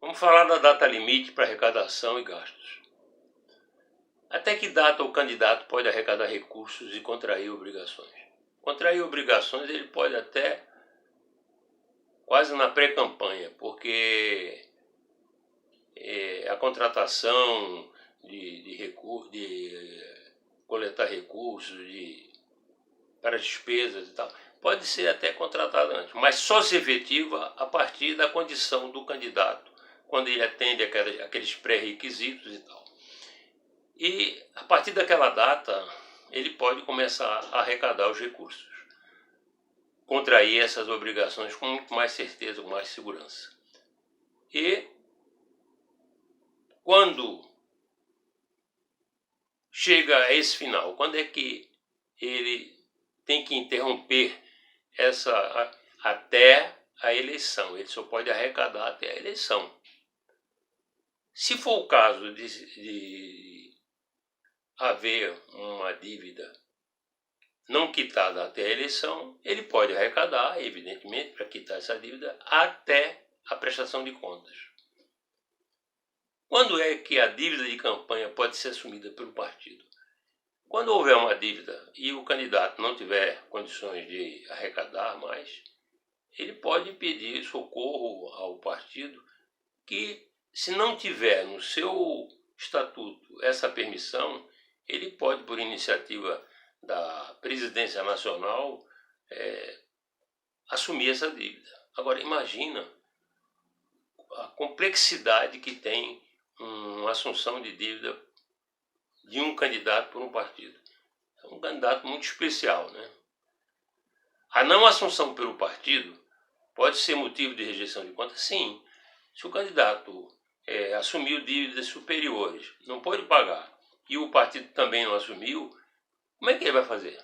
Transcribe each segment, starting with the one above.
Vamos falar da data limite para arrecadação e gastos. Até que data o candidato pode arrecadar recursos e contrair obrigações? Contrair obrigações ele pode até quase na pré-campanha, porque a contratação de coletar recursos para despesas e tal, pode ser até contratada antes, mas só se efetiva a partir da condição do candidato, quando ele atende aqueles pré-requisitos e tal. E a partir daquela data, ele pode começar a arrecadar os recursos, contrair essas obrigações com muito mais certeza, com mais segurança. E quando chega a esse final, quando é que ele tem que interromper até a eleição? Ele só pode arrecadar até a eleição. Se for o caso de haver uma dívida não quitada até a eleição, ele pode arrecadar, evidentemente, para quitar essa dívida até a prestação de contas. Quando é que a dívida de campanha pode ser assumida pelo partido? Quando houver uma dívida e o candidato não tiver condições de arrecadar mais, ele pode pedir socorro ao partido que, se não tiver no seu estatuto essa permissão, ele pode, por iniciativa da Presidência Nacional, assumir essa dívida. Agora, imagina a complexidade que tem uma assunção de dívida de um candidato por um partido. É um candidato muito especial, né? A não assunção pelo partido pode ser motivo de rejeição de contas? Sim. Se o candidato assumiu dívidas superiores, não pode pagar, e o partido também não assumiu, como é que ele vai fazer?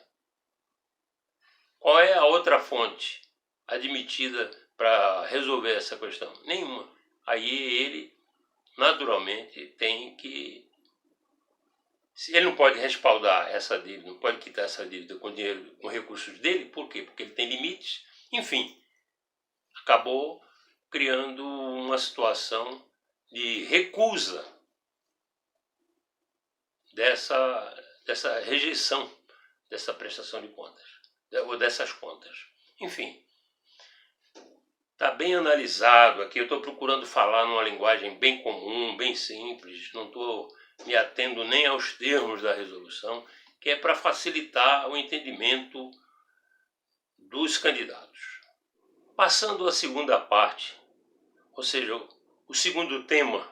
Qual é a outra fonte admitida para resolver essa questão? Nenhuma. Aí ele, naturalmente, tem que... Se ele não pode respaldar essa dívida, não pode quitar essa dívida com dinheiro, com recursos dele, por quê? Porque ele tem limites. Enfim, acabou criando uma situação de recusa dessa rejeição dessa prestação de contas, ou dessas contas. Enfim, está bem analisado aqui. Eu estou procurando falar numa linguagem bem comum, bem simples, não estou me atendo nem aos termos da resolução, que é para facilitar o entendimento dos candidatos. Passando à segunda parte, ou seja, o segundo tema,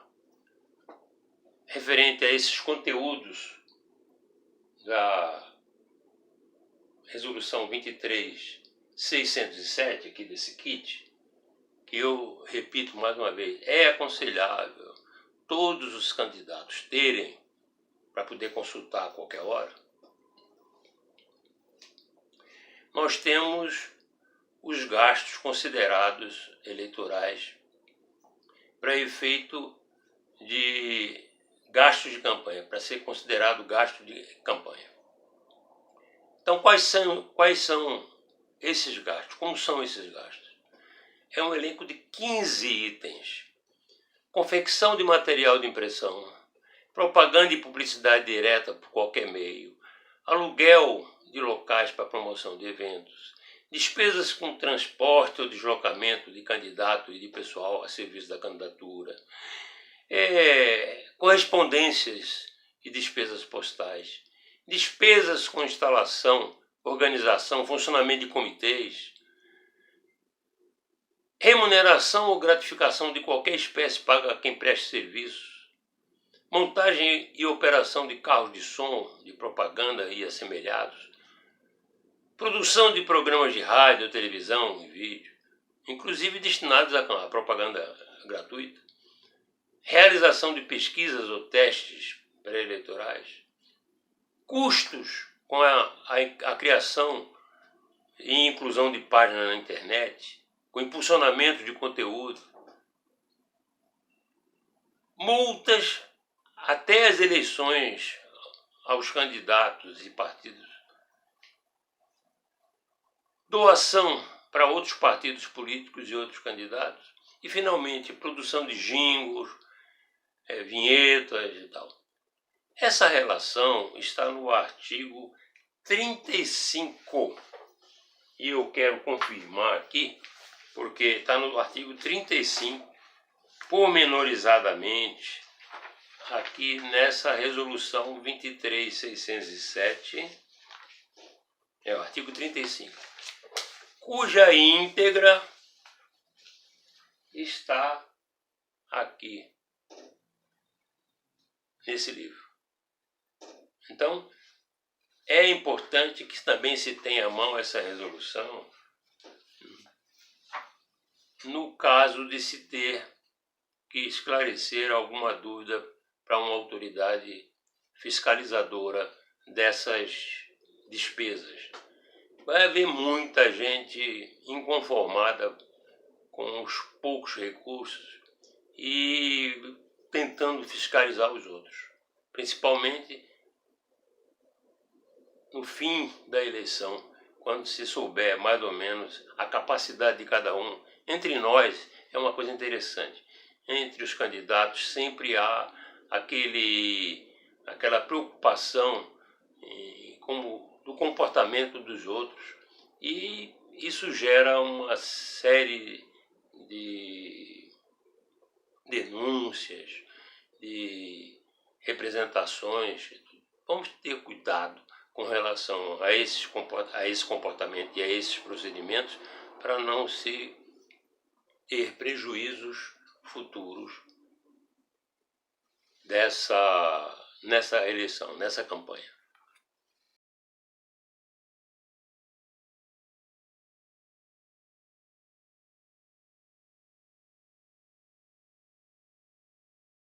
referente a esses conteúdos da resolução 23.607, aqui desse kit, que eu repito mais uma vez, é aconselhável todos os candidatos terem, para poder consultar a qualquer hora. Nós temos os gastos considerados eleitorais para efeito de gastos de campanha, para ser considerado gasto de campanha. Então, quais são esses gastos? Como são esses gastos? É um elenco de 15 itens. Confecção de material de impressão, propaganda e publicidade direta por qualquer meio, aluguel de locais para promoção de eventos, despesas com transporte ou deslocamento de candidato e de pessoal a serviço da candidatura, correspondências e despesas postais, despesas com instalação, organização, funcionamento de comitês, remuneração ou gratificação de qualquer espécie paga a quem preste serviços, montagem e operação de carros de som, de propaganda e assemelhados, produção de programas de rádio, televisão e vídeo, inclusive destinados à propaganda gratuita, realização de pesquisas ou testes pré-eleitorais, custos com a criação e inclusão de páginas na internet, com impulsionamento de conteúdo, multas até as eleições aos candidatos e partidos, doação para outros partidos políticos e outros candidatos E, finalmente, produção de jingles, vinhetas e tal. Essa relação está no artigo 35. E eu quero confirmar aqui, porque está no artigo 35, pormenorizadamente, aqui nessa resolução 23.607, o artigo 35, cuja íntegra está aqui nesse livro. Então, é importante que também se tenha à mão essa resolução no caso de se ter que esclarecer alguma dúvida para uma autoridade fiscalizadora dessas despesas. Vai haver muita gente inconformada com os poucos recursos e tentando fiscalizar os outros, principalmente no fim da eleição, quando se souber mais ou menos a capacidade de cada um. Entre nós é uma coisa interessante. Entre os candidatos sempre há aquela preocupação do comportamento dos outros, e isso gera uma série de denúncias, de representações. Vamos ter cuidado com relação a esse comportamento e a esses procedimentos, para não se ter prejuízos futuros nessa eleição, nessa campanha.